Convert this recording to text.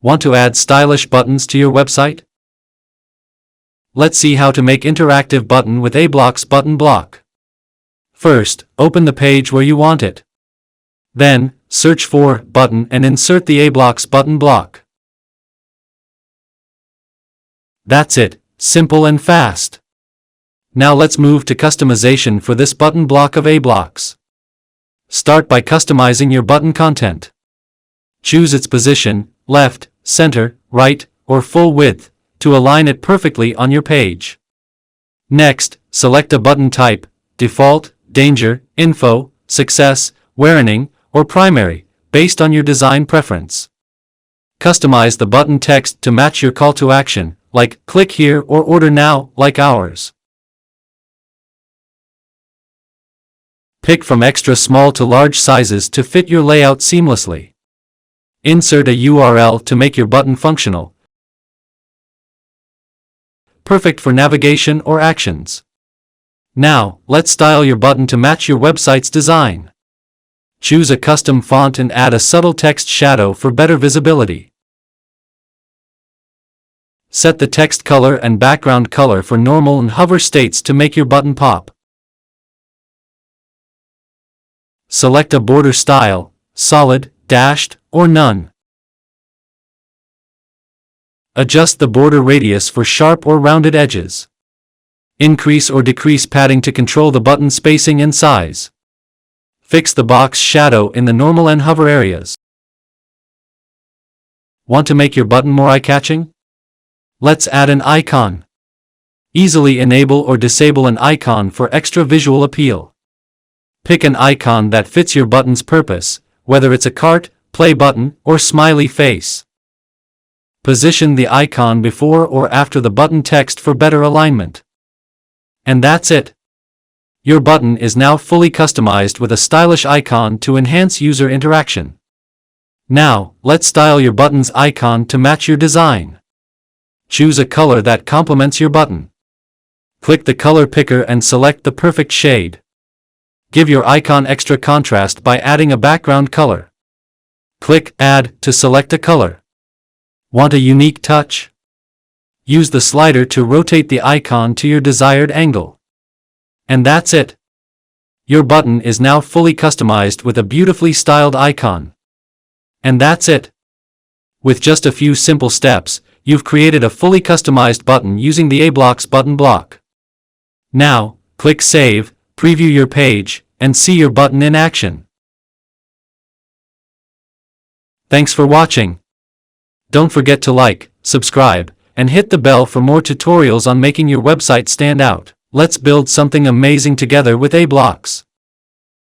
Want to add stylish buttons to your website? Let's see how to make interactive button with aBlocks button block. First, open the page where you want it. Then, search for button and insert the aBlocks button block. That's it, simple and fast. Now let's move to customization for this button block of aBlocks. Start by customizing your button content. Choose its position, left, center, right, or full width, to align it perfectly on your page. Next, select a button type, default, danger, info, success, warning, or primary, based on your design preference. Customize the button text to match your call to action, like click here or order now, like ours. Pick from extra small to large sizes to fit your layout seamlessly. Insert a URL to make your button functional, perfect for navigation or actions. Now, let's style your button to match your website's design. Choose a custom font and add a subtle text shadow for better visibility. Set the text color and background color for normal and hover states to make your button pop. Select a border style, solid, dashed, or none. Adjust the border radius for sharp or rounded edges. Increase or decrease padding to control the button spacing and size. Fix the box shadow in the normal and hover areas. Want to make your button more eye-catching? Let's add an icon. Easily enable or disable an icon for extra visual appeal. Pick an icon that fits your button's purpose, whether it's a cart, play button, or smiley face. Position the icon before or after the button text for better alignment. And that's it. Your button is now fully customized with a stylish icon to enhance user interaction. Now, let's style your button's icon to match your design. Choose a color that complements your button. Click the color picker and select the perfect shade. Give your icon extra contrast by adding a background color. Click Add to select a color. Want a unique touch? Use the slider to rotate the icon to your desired angle. And that's it. Your button is now fully customized with a beautifully styled icon. And that's it. With just a few simple steps, you've created a fully customized button using the aBlocks button block. Now, click Save, preview your page, and see your button in action. Thanks for watching. Don't forget to like, subscribe, and hit the bell for more tutorials on making your website stand out. Let's build something amazing together with aBlocks.